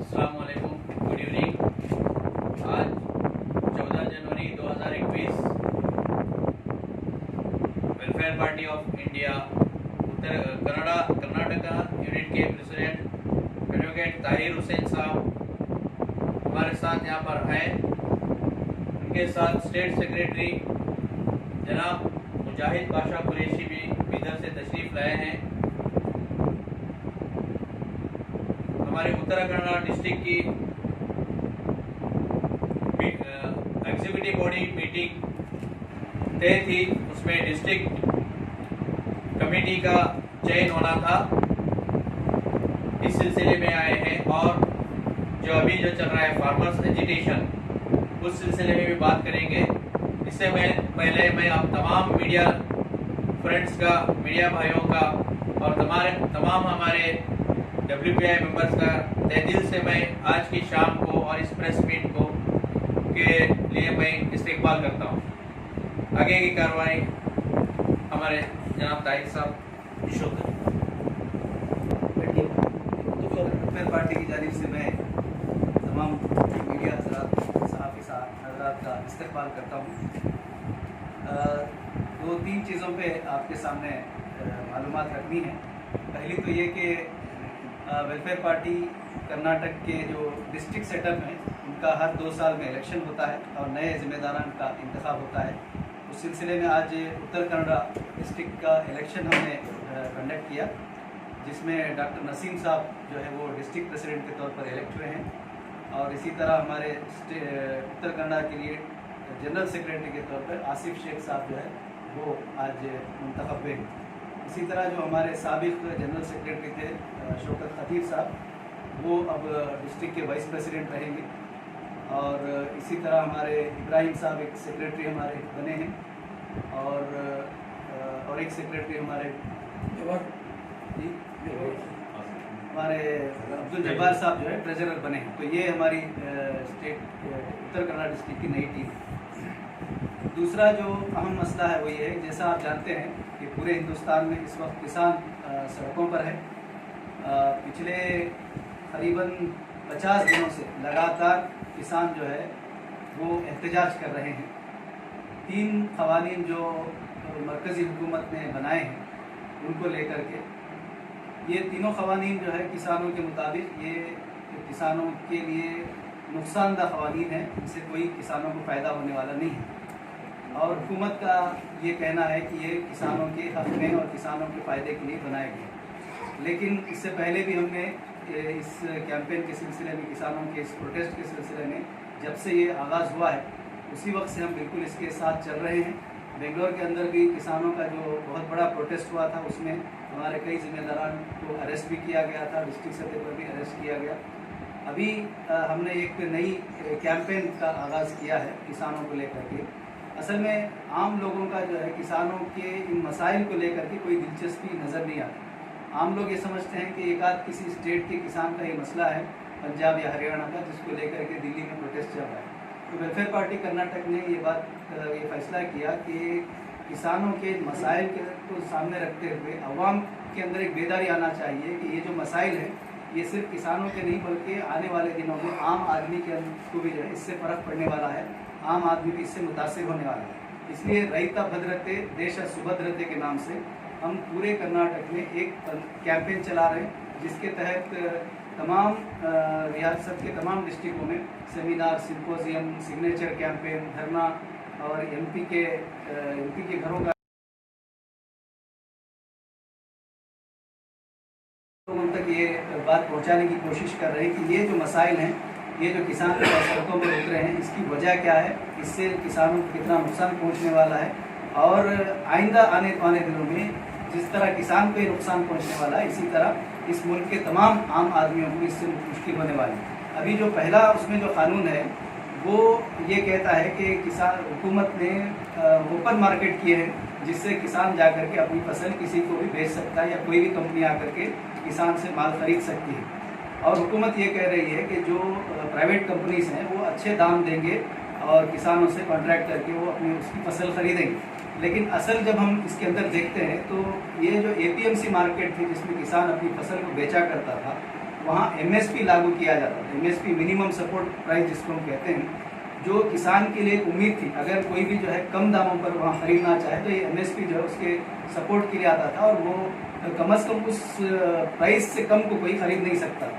अस्सलाम वालेकुम, good evening. आज 14 जनवरी 2021 welfare party of India Karnataka unit के प्रेसिडेंट एडवोकेट ताहिर हुसैन साहब हमारे साथ यहाँ पर हैं। उनके साथ स्टेट सेक्रेटरी जनाब मुजाहिद बादशाह कुरैशी भी इधर से तशरीफ़ लाए हैं। हमारे उत्तर कन्नड़ा डिस्ट्रिक्ट की एग्जीक्यूटिव बॉडी मीटिंग तय थी, उसमें डिस्ट्रिक्ट कमेटी का चयन होना था। इस सिलसिले में आए हैं और जो अभी जो चल रहा है फार्मर्स एजिटेशन, उस सिलसिले में भी बात करेंगे। इससे पहले मैं आप तमाम मीडिया फ्रेंड्स का, मीडिया भाइयों का और तमाम हमारे WPI मेंबर्स का तहे दिल से मैं आज की शाम को और इस प्रेस मीट को के लिए मैं इस्तेकबाल करता हूँ। आगे की कार्रवाई हमारे जनाब ताहिर साहब शुक्र। वेलफेयर पार्टी की जानिब से मैं तमाम मीडिया हजरात, सहाफ़ी हजरात का इस्तेकबाल करता हूँ। दो तीन चीज़ों पे आपके सामने मालूमात रखनी है। पहली तो ये कि वेलफेयर पार्टी कर्नाटक के जो डिस्ट्रिक्ट सेटअप हैं, उनका हर 2 साल में इलेक्शन होता है और नए ज़िम्मेदारान का इंतखाब होता है। उस सिलसिले में आज उत्तर कन्नड़ा डिस्ट्रिक्ट का इलेक्शन हमने कंडक्ट किया, जिसमें डॉक्टर नसीम साहब जो है वो डिस्ट्रिक्ट प्रेसिडेंट के तौर पर इलेक्ट हुए हैं और इसी तरह हमारे उत्तर कन्नड़ा के लिए जनरल सेक्रेटरी के तौर पर आसिफ शेख साहब जो है वो आज मुंतखब हुए। इसी तरह जो हमारे साबिक जनरल सेक्रेटरी थे शौकत खतीब साहब, वो अब डिस्ट्रिक्ट के वाइस प्रेसिडेंट रहेंगे और इसी तरह हमारे इब्राहिम साहब एक सेक्रेटरी हमारे बने हैं और एक सेक्रेटरी हमारे अब्दुल जब्बार साहब जो है ट्रेजरर बने हैं। तो ये हमारी स्टेट उत्तर कन्नड़ा डिस्ट्रिक्ट की नई टीम है। दूसरा जो अहम मसला है वो ये है, जैसा आप जानते हैं कि पूरे हिंदुस्तान में इस वक्त किसान सड़कों पर है। पिछले करीबन 50 दिनों से लगातार किसान जो है वो एहतजाज कर रहे हैं। 3 क़वानीन जो मरकज़ी हुकूमत ने बनाए हैं उनको लेकर के, ये तीनों क़वानीन जो है किसानों के मुताबिक ये किसानों के लिए नुकसानदा क़वानीन है, इससे कोई किसानों को फ़ायदा होने वाला नहीं है और हुकूमत का ये कहना है कि ये किसानों के हक़ में और किसानों के फ़ायदे के लिए बनाए गए। लेकिन इससे पहले भी हमने इस कैंपेन के सिलसिले में, किसानों के इस प्रोटेस्ट के सिलसिले में जब से ये आगाज़ हुआ है उसी वक्त से हम बिल्कुल इसके साथ चल रहे हैं। बेंगलोर के अंदर भी किसानों का जो बहुत बड़ा प्रोटेस्ट हुआ था, उसमें हमारे कई ज़िम्मेदारान को अरेस्ट भी किया गया था, डिस्ट्रिक्ट सतह पर भी अरेस्ट किया गया। अभी हमने एक नई कैंपेन का आगाज़ किया है किसानों को लेकर के। असल में आम लोगों का जो है किसानों के इन मसाइल को लेकर के कोई दिलचस्पी नज़र नहीं आती। आम लोग ये समझते हैं कि एक आध किसी स्टेट के किसान का ये मसला है, पंजाब या हरियाणा का, जिसको लेकर के दिल्ली में प्रोटेस्ट चल रहा है। तो वेलफेयर पार्टी कर्नाटक ने ये फैसला किया कि किसानों के मसाइल को सामने रखते हुए अवाम के अंदर एक बेदारी आना चाहिए कि ये जो मसाइल हैं ये सिर्फ किसानों के नहीं बल्कि आने वाले दिनों में आम आदमी के को भी जो है इससे फ़र्क पड़ने वाला है, आम आदमी भी इससे मुतासिर होने वाला है। इसलिए रैता भद्रते देश सुभद्रते के नाम से हम पूरे कर्नाटक में एक कैंपेन चला रहे हैं, जिसके तहत तमाम रियासत के तमाम डिस्ट्रिक्टों में सेमिनार, सिम्पोजियम, सिग्नेचर कैंपेन, धरना और एमपी के घरों का लोगों तक ये बात पहुंचाने की कोशिश कर रहे हैं कि ये जो मसाइल हैं, ये जो किसान सड़कों पर उतरे हैं, इसकी वजह क्या है, इससे किसानों को कितना नुकसान पहुंचने वाला है और आइंदा आने वाले दिनों में जिस तरह किसान को ये नुकसान पहुंचने वाला है, इसी तरह इस मुल्क के तमाम आम आदमियों को इससे मुश्किल होने वाली है। अभी जो पहला उसमें जो कानून है वो ये कहता है कि किसान हुकूमत ने ओपन मार्केट किए हैं, जिससे किसान जा कर के अपनी फसल किसी को भी बेच सकता है या कोई भी कंपनी आकर के किसान से माल खरीद सकती है। और हुकूमत ये कह रही है कि जो प्राइवेट कंपनीज हैं वो अच्छे दाम देंगे और किसानों से कॉन्ट्रैक्ट करके वो अपनी उसकी फसल खरीदेंगे। लेकिन असल जब हम इसके अंदर देखते हैं तो ये जो APMC मार्केट थी जिसमें किसान अपनी फसल को बेचा करता था, वहाँ एमएसपी लागू किया जाता था। एमएसपी मिनिमम सपोर्ट प्राइस जिसको हम कहते हैं, जो किसान के लिए उम्मीद थी अगर कोई भी जो है कम दामों पर वहाँ खरीदना चाहे तो ये एमएसपी जो है उसके सपोर्ट के लिए आता था, और वो कम से कम उस प्राइस से कम को कोई खरीद नहीं सकता।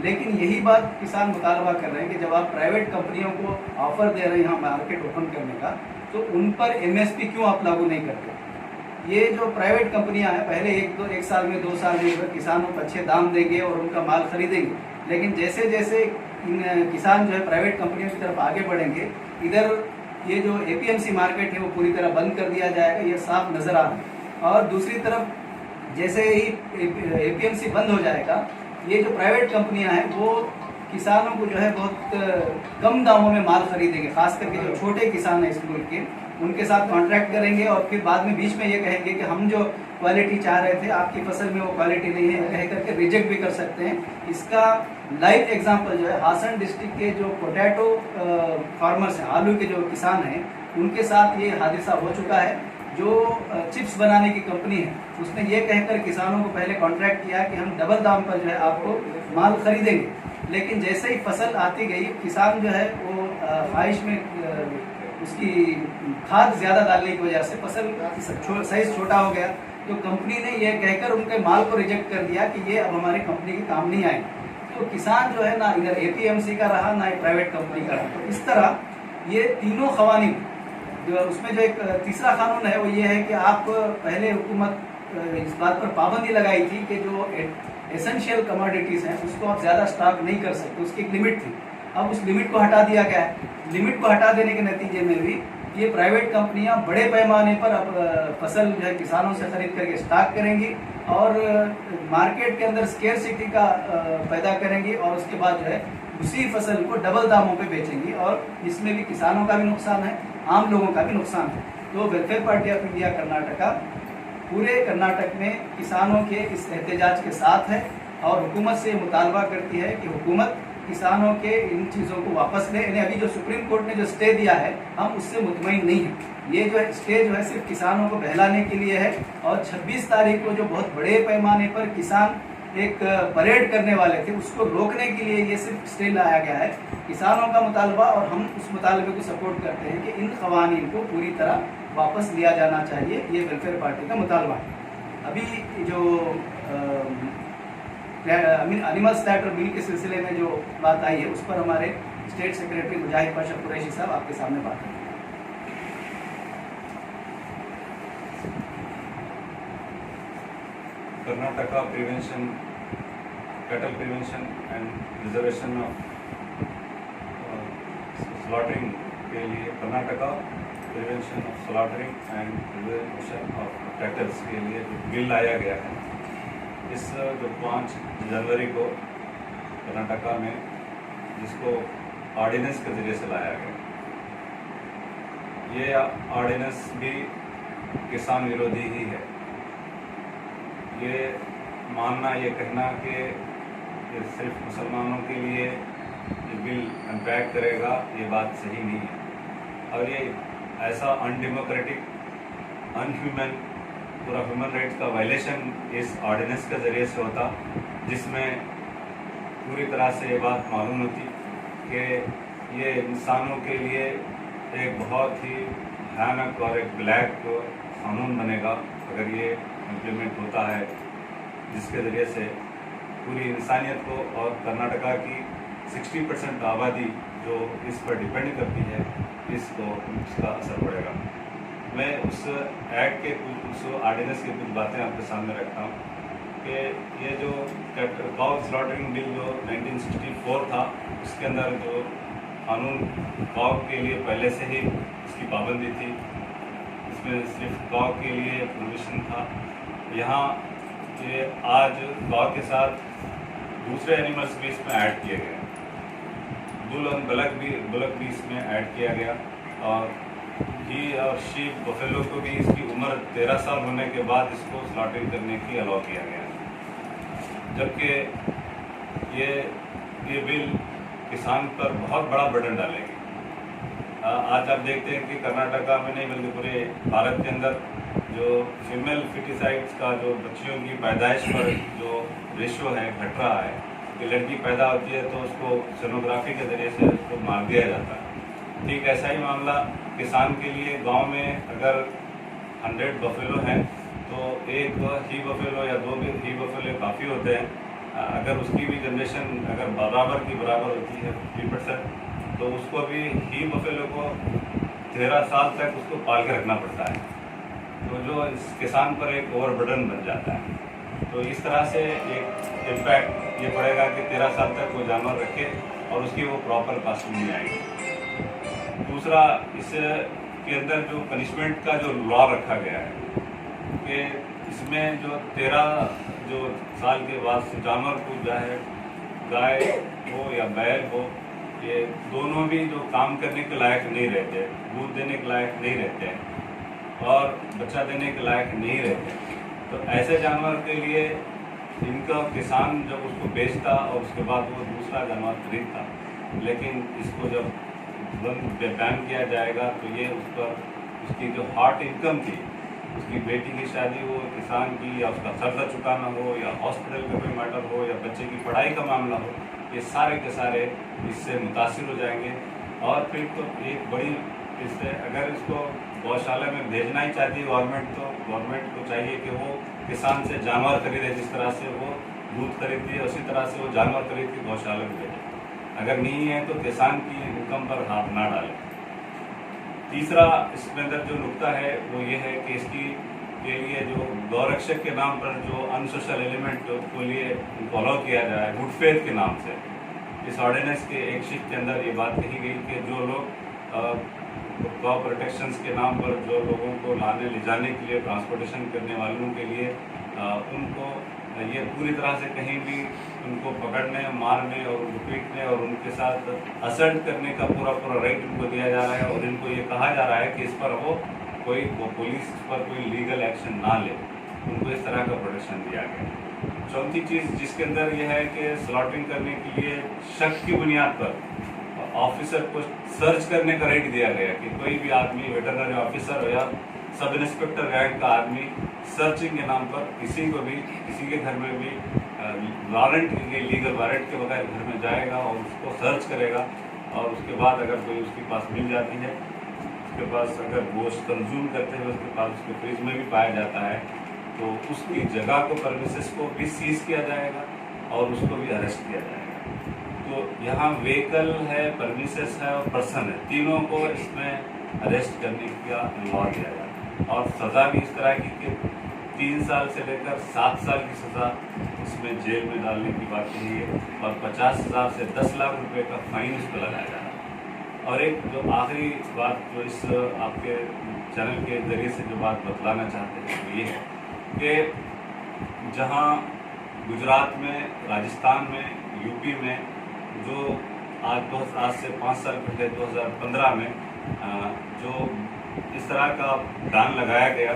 लेकिन यही बात किसान मुतालबा कर रहे हैं कि जब आप प्राइवेट कंपनियों को ऑफर दे रहे हैं यहाँ मार्केट ओपन करने का, तो उन पर एमएसपी क्यों आप लागू नहीं करते। ये जो प्राइवेट कंपनियां हैं पहले एक साल में 2 साल में किसानों को अच्छे दाम देंगे और उनका माल खरीदेंगे, लेकिन जैसे जैसे किसान जो है प्राइवेट कंपनियों की तरफ आगे बढ़ेंगे, इधर ये जो एपीएमसी मार्केट है वो पूरी तरह बंद कर दिया जाएगा, ये साफ नजर आ रहा है। और दूसरी तरफ जैसे ही एपीएमसी बंद हो जाएगा, ये जो प्राइवेट कंपनियां हैं वो किसानों को जो है बहुत कम दामों में माल खरीदेंगे, खास करके जो छोटे किसान हैं इस मुल्क के, उनके साथ कॉन्ट्रैक्ट करेंगे और फिर बाद में बीच में ये कहेंगे कि हम जो क्वालिटी चाह रहे थे आपकी फसल में वो क्वालिटी नहीं है, कह करके रिजेक्ट भी कर सकते हैं। इसका लाइव एग्जांपल जो है हासन डिस्ट्रिक्ट के जो पोटैटो फार्मर्स हैं, आलू के जो किसान हैं, उनके साथ ये हादसा हो चुका है। जो चिप्स बनाने की कंपनी है उसने ये कहकर किसानों को पहले कॉन्ट्रैक्ट किया कि हम डबल दाम पर जो है आपको माल खरीदेंगे, लेकिन जैसे ही फसल आती गई किसान जो है वो ख्वाहिश में उसकी खाद ज़्यादा डालने की वजह से फसल साइज छोटा हो गया, तो कंपनी ने ये कहकर उनके माल को रिजेक्ट कर दिया कि ये अब हमारी कंपनी के काम नहीं आएंगे। तो किसान जो है ना इधर एपीएमसी का रहा ना प्राइवेट कंपनी का रहा। तो इस तरह ये तीनों खवानीन जो उसमें जो एक तीसरा कानून है वो ये है कि आप पहले हुकूमत इस बात पर पाबंदी लगाई थी कि जो एसेंशियल कमोडिटीज़ हैं उसको आप ज़्यादा स्टॉक नहीं कर सकते, उसकी एक लिमिट थी। अब उस लिमिट को हटा दिया गया है। लिमिट को हटा देने के नतीजे में भी ये प्राइवेट कंपनियां बड़े पैमाने पर अब फसल जो है किसानों से खरीद करके स्टॉक करेंगी और मार्केट के अंदर स्केर्सिटी का पैदा करेंगी, और उसके बाद जो है उसी फसल को डबल दामों पे बेचेंगी, और इसमें भी किसानों का भी नुकसान है, आम लोगों का भी नुकसान है। तो welfare party of India Karnataka पूरे कर्नाटक में किसानों के इस एहतजाज के साथ है और हुकूमत से मुतालबा करती है कि हुकूमत किसानों के इन चीज़ों को वापस ले। यानी अभी जो सुप्रीम कोर्ट ने जो स्टे दिया है हम उससे मुतमईन नहीं है। ये जो है स्टे जो है सिर्फ किसानों को बहलाने के लिए है, और 26 तारीख को जो बहुत बड़े पैमाने पर किसान एक परेड करने वाले थे उसको रोकने के लिए ये सिर्फ स्टे लाया गया है। किसानों का मुतालबा, और हम उस मुतालबे को सपोर्ट करते हैं कि इन कवानीन को पूरी तरह वापस लिया जाना चाहिए, ये वेलफेयर पार्टी का मुतालबा है। अभी जो एनिमल स्लैटर बिल के सिलसिले में जो बात आई है उस पर हमारे स्टेट सेक्रेटरी मुजाहिद पाशा कुरैशी साहब आपके सामने बात करेंगे। Karnataka prevention, cattle prevention and reservation of slaughtering के लिए Karnataka prevention of slaughtering and reservation of kettles के लिए जो बिल लाया गया है, इस जो 5 जनवरी को कर्नाटका में जिसको ऑर्डिनेंस के जरिए से लाया गया, ये ऑर्डिनेंस भी किसान विरोधी ही है। ये मानना, ये कहना कि ये सिर्फ मुसलमानों के लिए ये बिल इम्पैक्ट करेगा, ये बात सही नहीं है। और ये ऐसा अनडेमोक्रेटिक, अनह्यूमन, पूरा ह्यूमन राइट्स का वायलेशन इस ऑर्डिनेंस के ज़रिए से होता, जिसमें पूरी तरह से ये बात मालूम होती कि ये इंसानों के लिए एक बहुत ही भयानक और एक ब्लैक कानून बनेगा अगर ये इम्प्लीमेंट होता है, जिसके ज़रिए से पूरी इंसानियत को और कर्नाटका की 60% आबादी जो इस पर डिपेंड करती है इसका असर पड़ेगा। मैं उस एक्ट के उस ऑर्डिनेंस की कुछ बातें आपके सामने रखता हूँ कि ये जो काउ स्लॉटरिंग बिल जो 1964 था, उसके अंदर जो कानून काउ के लिए पहले से ही इसकी पाबंदी थी, इसमें सिर्फ काउ के लिए प्रोविजन था। यहाँ ये आज काउ के साथ दूसरे एनिमल्स भी इसमें ऐड किए गए, बुल और बलक भी इसमें ऐड किया गया, और घी और शीप बफेलो को भी इसकी उम्र 13 साल होने के बाद इसको स्लॉटिंग करने की अलाउ किया गया। जबकि ये बिल किसान पर बहुत बड़ा बर्डन डालेगी। आज आप देखते हैं कि कर्नाटका में नहीं बल्कि पूरे भारत के अंदर जो फीमेल फिटिसाइड्स का जो बच्चियों की पैदाइश पर जो रेशियो है घट रहा है, कि लड़की पैदा होती है तो उसको सोनोग्राफी के ज़रिए से उसको मार दिया जाता है। ठीक ऐसा ही मामला किसान के लिए गांव में अगर 100 बफेलो हैं तो एक ही बफेलो या 2 ही बफेलो काफ़ी होते हैं। अगर उसकी भी जनरेशन अगर बराबर की बराबर होती है 50%, तो उसको भी ही बफेलो को 13 साल तक उसको पाल के रखना पड़ता है, तो जो इस किसान पर एक ओवरबर्डन बन जाता है। तो इस तरह से एक इम्पैक्ट ये पड़ेगा कि 13 साल तक वो जानवर रखे और उसकी वो प्रॉपर कास्टिंग नहीं आएगी। दूसरा, इसके अंदर जो पनिशमेंट का जो लॉ रखा गया है कि इसमें जो 13 साल के बाद से जानवर को चाहे गाय हो या बैल हो, ये दोनों भी जो काम करने के लायक नहीं रहते, दूध देने के लायक नहीं रहते और बच्चा देने के लायक नहीं रहते, तो ऐसे जानवर के लिए इनका किसान जब उसको बेचता और उसके बाद वो दूसरा जानवर खरीदता, लेकिन इसको जब बैन किया जाएगा तो ये उस पर उसकी जो हार्ट इनकम थी, उसकी बेटी की शादी हो, किसान की, या उसका कर्जा चुकाना हो, या हॉस्पिटल का कोई मैटर हो, या बच्चे की पढ़ाई का मामला हो, ये सारे के सारे इससे मुतासिर हो जाएंगे। और फिर तो एक बड़ी इससे अगर इसको गौशाला में भेजना ही चाहती है गवर्नमेंट, तो गवर्नमेंट को चाहिए कि वो किसान से जानवर खरीदे, जिस तरह से वो दूध खरीदती है उसी तरह से वो जानवर खरीद के गौशाला में भेजे। अगर नहीं है तो किसान की इनकम पर हाथ ना डालें। तीसरा इसमें अंदर जो नुकता है वो ये है कि इसकी के लिए जो गौरक्षक के नाम पर जो अनसोशल एलिमेंट को लिए फॉलो किया जाए गुड फेथ के नाम से, इस ऑर्डिनेंस के एक शीट के अंदर ये बात कही गई कि जो लोग गौ प्रोटेक्शंस के नाम पर जो लोगों को लाने ले जाने के लिए ट्रांसपोर्टेशन करने वालों के लिए उनको ये पूरी तरह से कहीं भी उनको पकड़ने, मारने और उनको पीटने और उनके साथ असल्ट करने का पूरा राइट उनको दिया जा रहा है। और इनको ये कहा जा रहा है कि इस पर वो पुलिस पर कोई लीगल एक्शन ना ले, उनको इस तरह का प्रोटेक्शन दिया गया। चौथी चीज़ जिसके अंदर यह है कि स्लॉटिंग करने के लिए शक की बुनियाद पर ऑफिसर को सर्च करने का राइट दिया गया कि कोई भी आदमी वेटरनरी ऑफिसर हो या सब इंस्पेक्टर रैंक का आदमी सर्चिंग के नाम पर किसी को भी किसी के घर में भी वारंट के लीगल वारंट के बगैर घर में जाएगा और उसको सर्च करेगा, और उसके बाद अगर कोई उसके पास मिल जाती है, उसके पास अगर गोश्त कंज्यूम करते हुए उसके पास उसके फ्रिज में भी पाया जाता है, तो उसकी जगह को परमिसेस को भी सीज किया जाएगा और उसको भी अरेस्ट किया जाएगा। तो यहाँ व्हीकल है, परमिसेस है और पर्सन है, तीनों को इसमें अरेस्ट करने का लॉ दिया जाता है। और सज़ा भी इस तरह की कि 3 साल से लेकर 7 साल की सज़ा इसमें जेल में डालने की बात कही है और 50,000 से 10 लाख रुपए का फाइन इस पर लगाया जा रहा है। और एक जो आखिरी बात जो इस आपके चैनल के ज़रिए से जो बात बतलाना चाहते हैं वो ये है कि जहाँ गुजरात में, राजस्थान में, यूपी में जो आज से 5 साल पहले 2015 में जो इस तरह का बैन लगाया गया,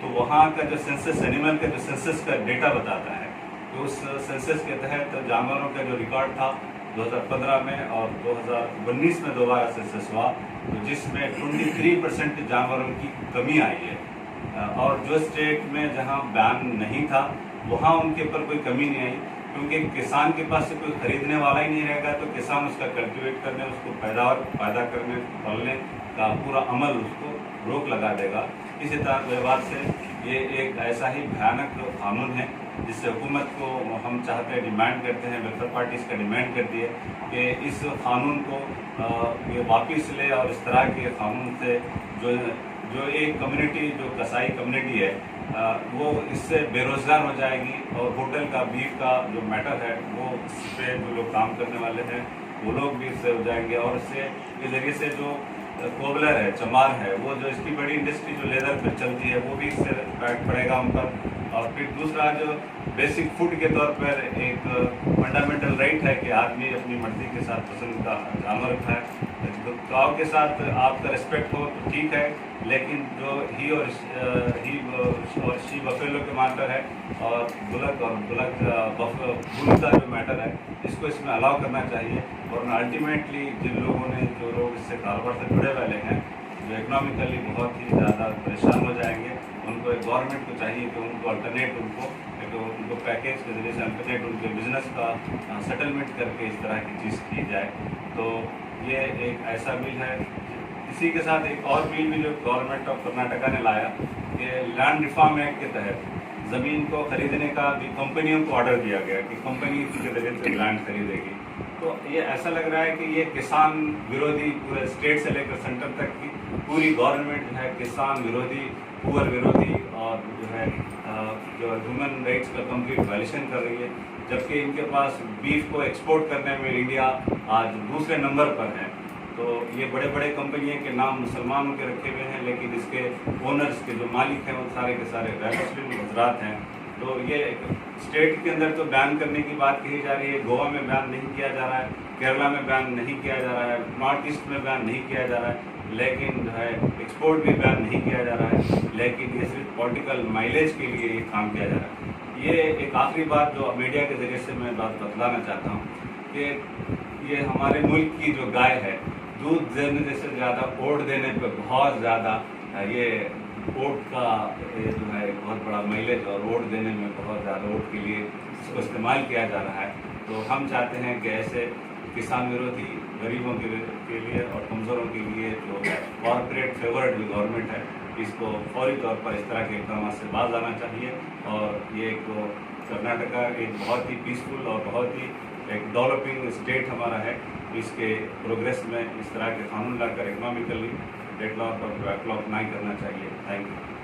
तो वहाँ का जो सेंसस एनिमल का जो सेंसस का डेटा बताता है तो उस सेंसस के तहत जानवरों का जो रिकॉर्ड था 2015 में और 2019 में दोबारा सेंसस हुआ, तो जिसमें 23% जानवरों की कमी आई है। और जो स्टेट में जहाँ बैन नहीं था वहाँ उनके ऊपर कोई कमी नहीं आई, क्योंकि किसान के पास से कोई खरीदने वाला ही नहीं रहेगा, तो किसान उसका कल्टीवेट करने, उसको पैदा करने, पालने का पूरा अमल उसको रोक लगा देगा। इसी तरह से ये एक ऐसा ही भयानक कानून है जिससे हुकूमत को हम चाहते हैं, डिमांड करते हैं, वेलफेयर पार्टी इसका डिमांड करती है कि इस कानून को ये वापस ले और इस तरह के कानून से जो एक कम्युनिटी, जो कसाई कम्युनिटी है, वो इससे बेरोजगार हो जाएगी और होटल का बीफ का जो मैटर है वो इस पर जो लोग काम करने वाले हैं वो लोग भी इससे हो जाएंगे। और इससे इस जरिए से जो कोबलर है, चमार है, वो जो इसकी बड़ी इंडस्ट्री जो लेदर पर चलती है वो भी इससे इम्पैक्ट पड़ेगा उन पर। और फिर दूसरा जो बेसिक फूड के तौर पर एक फंडामेंटल राइट है कि आदमी अपनी मर्जी के साथ पसंद का जानवर खाए। तो काऊ के साथ आपका रिस्पेक्ट हो तो ठीक है, लेकिन जो ही और शी बफेलो के मैटर है और बुल का जो मैटर है, इसको इसमें अलाउ करना चाहिए। और अल्टीमेटली जिन लोगों ने, जो लोग इससे कारोबार से जुड़े वाले हैं, जो इकोनॉमिकली बहुत ही ज़्यादा परेशान हो जाएंगे, उनको एक गवर्नमेंट को चाहिए कि उनको अल्टरनेट उनको पैकेज के जरिए से अल्टरनेट उनके बिजनेस का सेटलमेंट करके इस तरह की चीज़ की जाए। तो ये एक ऐसा बिल है। इसी के साथ एक और बिल भी जो गवर्नमेंट ऑफ कर्नाटका ने लाया कि लैंड रिफॉर्म एक्ट के तहत ज़मीन को खरीदने का भी कंपनियों को ऑर्डर दिया गया कि कंपनी के जरिए से लैंड खरीदेगी। तो ये ऐसा लग रहा है कि ये किसान विरोधी, पूरे स्टेट से लेकर सेंटर तक की पूरी गवर्नमेंट जो है किसान विरोधी, पुअर विरोधी और जो है जो ह्यूमन राइट्स का कंप्लीट वायलेशन कर रही है। जबकि इनके पास बीफ को एक्सपोर्ट करने में इंडिया आज दूसरे नंबर पर है। तो ये बड़े बड़े कंपनियों के नाम मुसलमानों के रखे हुए हैं, लेकिन इसके ओनर्स के जो मालिक हैं वो सारे के सारे गैर मुस्लिम गुजरात हैं। तो ये स्टेट के अंदर तो बैन करने की बात कही जा रही है, गोवा में बैन नहीं किया जा रहा है, केरला में बैन नहीं किया जा रहा है, नॉर्थ ईस्ट में बैन नहीं किया जा रहा है, लेकिन जो है एक्सपोर्ट भी बैन नहीं किया जा रहा है, लेकिन ये सिर्फ पॉलिटिकल माइलेज के लिए ये काम किया जा रहा है। ये एक आखिरी बात जो मीडिया के जरिए से मैं बात बतलाना चाहता हूँ कि ये हमारे मुल्क की जो गाय है, दूध देने से ज़्यादा ओट देने पे बहुत ज़्यादा ये ओट का ये जो है बहुत बड़ा माइलेज और ओट देने में बहुत ज़्यादा ओट के लिए इसको इस्तेमाल किया जा रहा है। तो हम चाहते हैं कि ऐसे किसान विरोधी, गरीबों के लिए और कमज़ोरों के लिए जो कॉरपोरेट फेवर्ड जो गवर्नमेंट है, इसको फौरी तौर पर इस तरह के इक़दाम से बाज आना चाहिए। और ये तो कर्नाटका एक बहुत ही पीसफुल और बहुत ही एक डेवलपिंग स्टेट हमारा है, इसके प्रोग्रेस में इस तरह के कानून लाकर इकोनॉमिकली डेडलॉक और बैकलॉक नहीं करना चाहिए। Thank you.